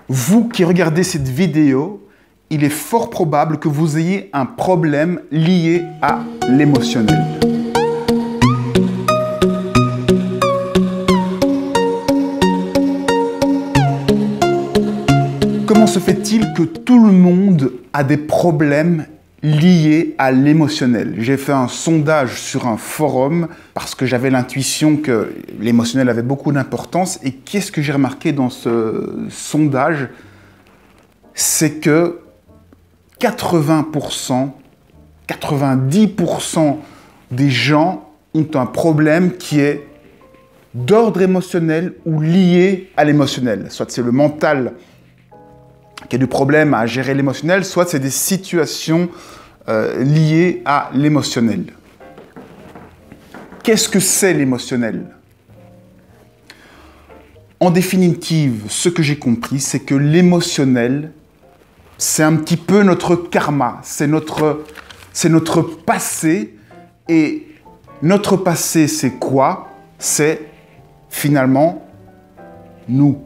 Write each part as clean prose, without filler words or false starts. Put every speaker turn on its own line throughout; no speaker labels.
Vous qui regardez cette vidéo, il est fort probable que vous ayez un problème lié à l'émotionnel. Comment se fait-il que tout le monde a des problèmes liés à l'émotionnel? J'ai fait un sondage sur un forum parce que j'avais l'intuition que l'émotionnel avait beaucoup d'importance. Et qu'est-ce que j'ai remarqué dans ce sondage? C'est que 80%, 90% des gens ont un problème qui est d'ordre émotionnel ou lié à l'émotionnel. Soit c'est le mental qui a du problème à gérer l'émotionnel, soit c'est des situations liées à l'émotionnel. Qu'est-ce que c'est l'émotionnel? En définitive, ce que j'ai compris, c'est que l'émotionnel, c'est un petit peu notre karma, c'est notre passé. Et notre passé, c'est quoi? C'est finalement nous.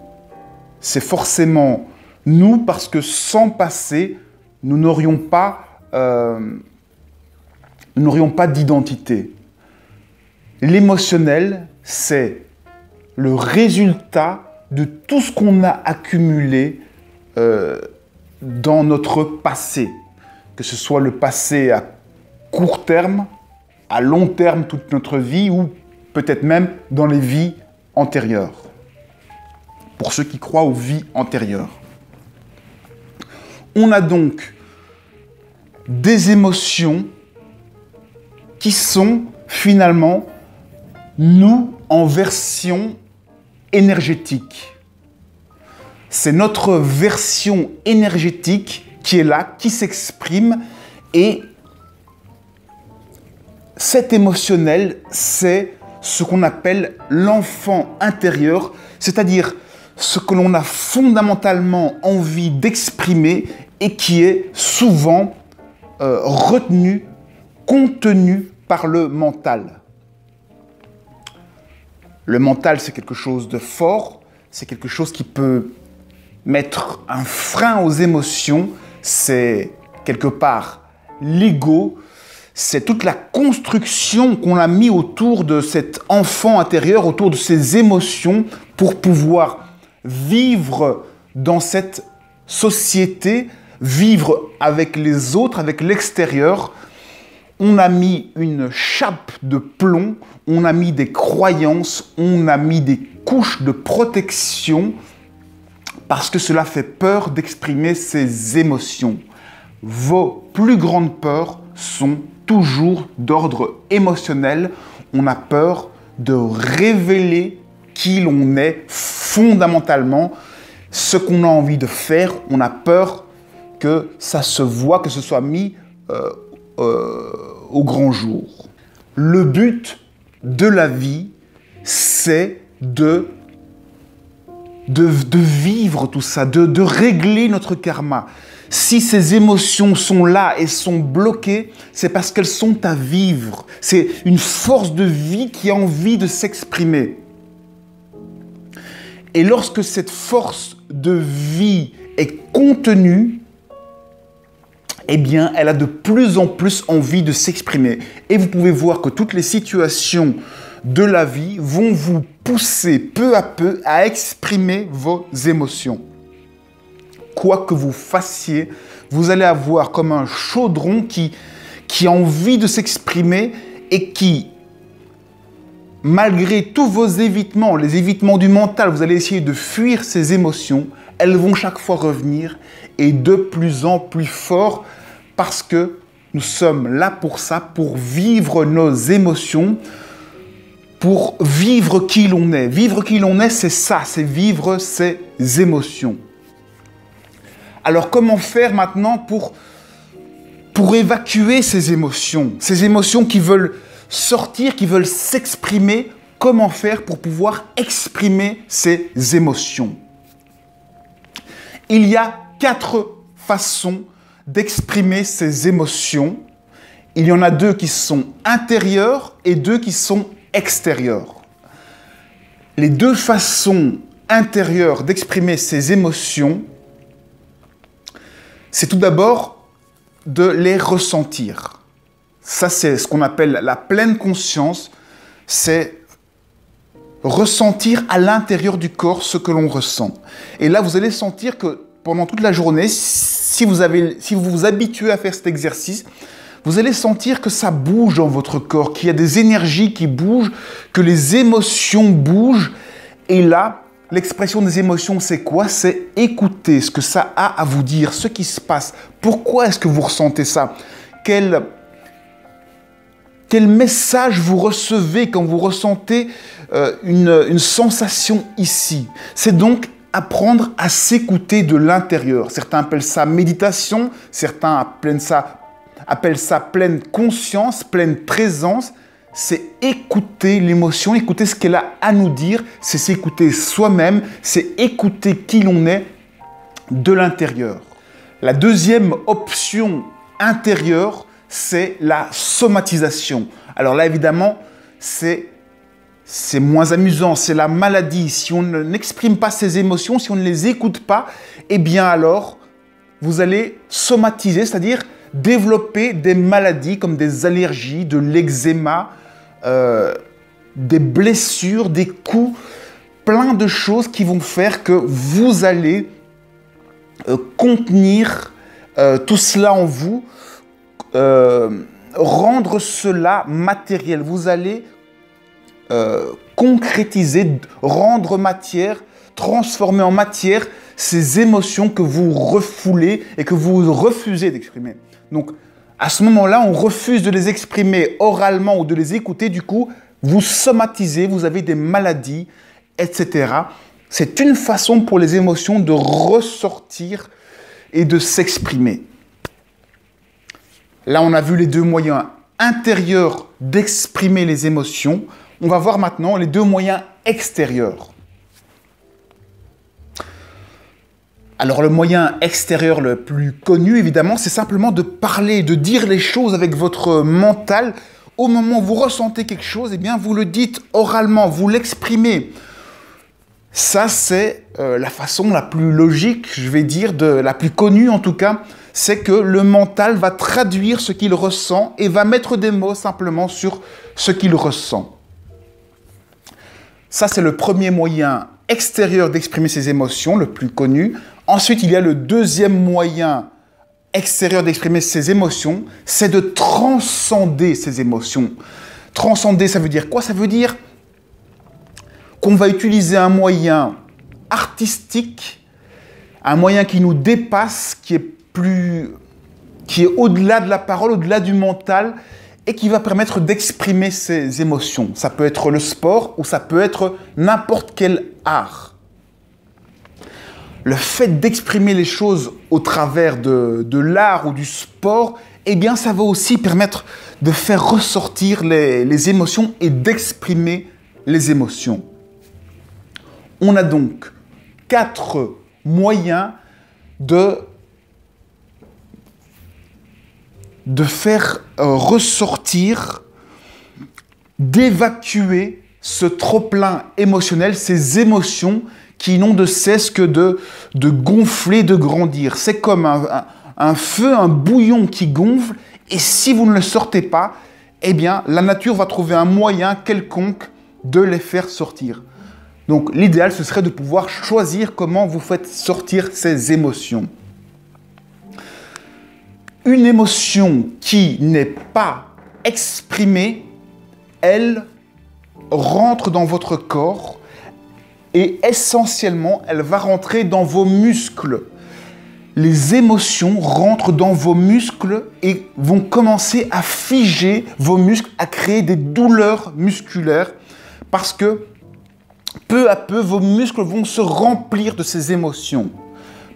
C'est forcément nous, parce que sans passé, nous n'aurions pas d'identité. L'émotionnel, c'est le résultat de tout ce qu'on a accumulé dans notre passé. Que ce soit le passé à court terme, à long terme, toute notre vie, ou peut-être même dans les vies antérieures. Pour ceux qui croient aux vies antérieures. On a donc des émotions qui sont finalement nous en version énergétique. C'est notre version énergétique qui est là, qui s'exprime, et cet émotionnel, c'est ce qu'on appelle l'enfant intérieur, c'est-à-dire ce que l'on a fondamentalement envie d'exprimer et qui est souvent retenu, contenu par le mental. Le mental, c'est quelque chose de fort, c'est quelque chose qui peut mettre un frein aux émotions, c'est quelque part l'ego, c'est toute la construction qu'on a mis autour de cet enfant intérieur, autour de ses émotions, pour pouvoir vivre dans cette société, vivre avec les autres, avec l'extérieur. On a mis une chape de plomb, on a mis des croyances, on a mis des couches de protection parce que cela fait peur d'exprimer ses émotions. Vos plus grandes peurs sont toujours d'ordre émotionnel. On a peur de révéler qui l'on est fondamentalement, ce qu'on a envie de faire. On a peur que ça se voit, que ce soit mis au grand jour. Le but de la vie, c'est de vivre tout ça, de régler notre karma. Si ces émotions sont là et sont bloquées, c'est parce qu'elles sont à vivre. C'est une force de vie qui a envie de s'exprimer. Et lorsque cette force de vie est contenue, eh bien, elle a de plus en plus envie de s'exprimer. Et vous pouvez voir que toutes les situations de la vie vont vous pousser peu à peu à exprimer vos émotions. Quoi que vous fassiez, vous allez avoir comme un chaudron qui a envie de s'exprimer et qui, malgré tous vos évitements, les évitements du mental, vous allez essayer de fuir ces émotions, elles vont chaque fois revenir et de plus en plus fort parce que nous sommes là pour ça, pour vivre nos émotions, pour vivre qui l'on est. Vivre qui l'on est, c'est ça, c'est vivre ses émotions. Alors comment faire maintenant pour évacuer ces émotions qui veulent sortir, qui veulent s'exprimer? Comment faire pour pouvoir exprimer ces émotions? Il y a 4 façons d'exprimer ces émotions. Il y en a 2 qui sont intérieures et 2 qui sont extérieures. Les 2 façons intérieur d'exprimer ses émotions, c'est tout d'abord de les ressentir. Ça, c'est ce qu'on appelle la pleine conscience, c'est ressentir à l'intérieur du corps ce que l'on ressent. Et là, vous allez sentir que pendant toute la journée, si vous vous habituez à faire cet exercice, vous allez sentir que ça bouge dans votre corps, qu'il y a des énergies qui bougent, que les émotions bougent. Et là, l'expression des émotions, c'est quoi? C'est écouter ce que ça a à vous dire, ce qui se passe. Pourquoi est-ce que vous ressentez ça? Quel message vous recevez quand vous ressentez une sensation ici? C'est donc apprendre à s'écouter de l'intérieur. Certains appellent ça méditation, certains appellent ça pleine conscience, pleine présence. C'est écouter l'émotion, écouter ce qu'elle a à nous dire, c'est s'écouter soi-même, c'est écouter qui l'on est de l'intérieur. La deuxième option intérieure, c'est la somatisation. Alors là, évidemment, c'est moins amusant, c'est la maladie. Si on n'exprime pas ses émotions, si on ne les écoute pas, eh bien alors, vous allez somatiser, c'est-à-dire développer des maladies comme des allergies, de l'eczéma, des blessures, des coups, plein de choses qui vont faire que vous allez contenir tout cela en vous, rendre cela matériel. Vous allez concrétiser, rendre matière, transformer en matière ces émotions que vous refoulez et que vous refusez d'exprimer. Donc, à ce moment-là, on refuse de les exprimer oralement ou de les écouter. Du coup, vous somatisez, vous avez des maladies, etc. C'est une façon pour les émotions de ressortir et de s'exprimer. Là, on a vu les deux moyens intérieurs d'exprimer les émotions. On va voir maintenant les deux moyens extérieurs. Alors, le moyen extérieur le plus connu, évidemment, c'est simplement de parler, de dire les choses avec votre mental. Au moment où vous ressentez quelque chose, eh bien, vous le dites oralement, vous l'exprimez. Ça, c'est la façon la plus logique, je vais dire, la plus connue en tout cas, c'est que le mental va traduire ce qu'il ressent et va mettre des mots simplement sur ce qu'il ressent. Ça, c'est le premier moyen extérieur d'exprimer ses émotions, le plus connu. Ensuite, il y a le deuxième moyen extérieur d'exprimer ses émotions, c'est de transcender ses émotions. Transcender, ça veut dire quoi? Ça veut dire qu'on va utiliser un moyen artistique, un moyen qui nous dépasse, qui est au-delà de la parole, au-delà du mental, et qui va permettre d'exprimer ses émotions. Ça peut être le sport ou ça peut être n'importe quel art. Le fait d'exprimer les choses au travers de l'art ou du sport, eh bien, ça va aussi permettre de faire ressortir les émotions et d'exprimer les émotions. On a donc 4 moyens de faire ressortir, d'évacuer ce trop-plein émotionnel, ces émotions qui n'ont de cesse que de gonfler, de grandir. C'est comme un feu, un bouillon qui gonfle, et si vous ne le sortez pas, eh bien, la nature va trouver un moyen quelconque de les faire sortir. Donc, l'idéal, ce serait de pouvoir choisir comment vous faites sortir ces émotions. Une émotion qui n'est pas exprimée, elle rentre dans votre corps et essentiellement, elle va rentrer dans vos muscles. Les émotions rentrent dans vos muscles et vont commencer à figer vos muscles, à créer des douleurs musculaires parce que peu à peu, vos muscles vont se remplir de ces émotions.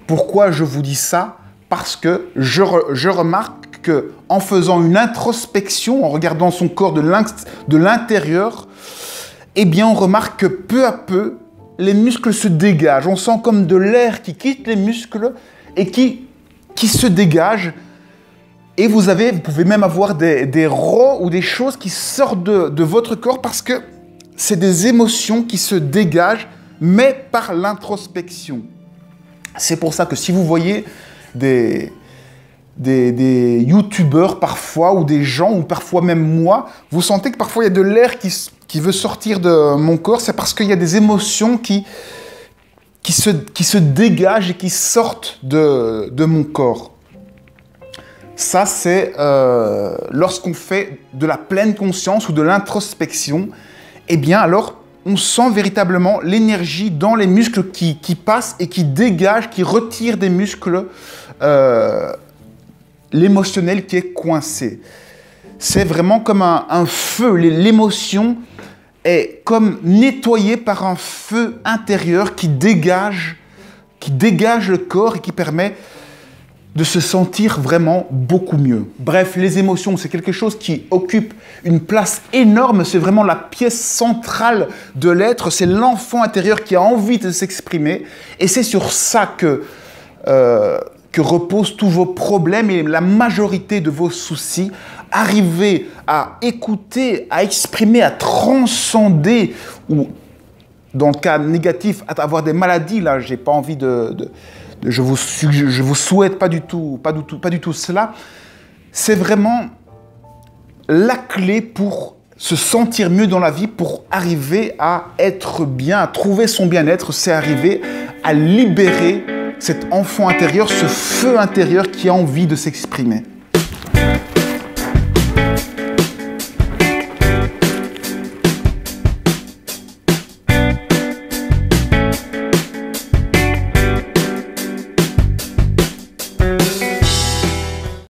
Pourquoi je vous dis ça? Parce que je remarque qu'en faisant une introspection, en regardant son corps de l'intérieur, eh bien, on remarque que peu à peu, les muscles se dégagent. On sent comme de l'air qui quitte les muscles et qui se dégage. Et vous pouvez même avoir des rots ou des choses qui sortent de votre corps parce que c'est des émotions qui se dégagent mais par l'introspection. C'est pour ça que si vous voyez des youtubeurs parfois, ou des gens, ou parfois même moi, vous sentez que parfois il y a de l'air qui veut sortir de mon corps, c'est parce qu'il y a des émotions qui se dégagent et qui sortent de mon corps. Ça, c'est lorsqu'on fait de la pleine conscience ou de l'introspection, eh bien alors, on sent véritablement l'énergie dans les muscles qui passe et qui dégage, qui retire des muscles l'émotionnel qui est coincé. C'est vraiment comme un feu. L'émotion est comme nettoyée par un feu intérieur qui dégage le corps et qui permet de se sentir vraiment beaucoup mieux. Bref, les émotions, c'est quelque chose qui occupe une place énorme. C'est vraiment la pièce centrale de l'être. C'est l'enfant intérieur qui a envie de s'exprimer. Et c'est sur ça que reposent tous vos problèmes et la majorité de vos soucis. Arriver à écouter, à exprimer, à transcender, ou dans le cas négatif, à avoir des maladies. Là, j'ai pas envie je vous souhaite pas du tout cela. C'est vraiment la clé pour se sentir mieux dans la vie, pour arriver à être bien, à trouver son bien-être. C'est arriver à libérer cet enfant intérieur, ce feu intérieur qui a envie de s'exprimer.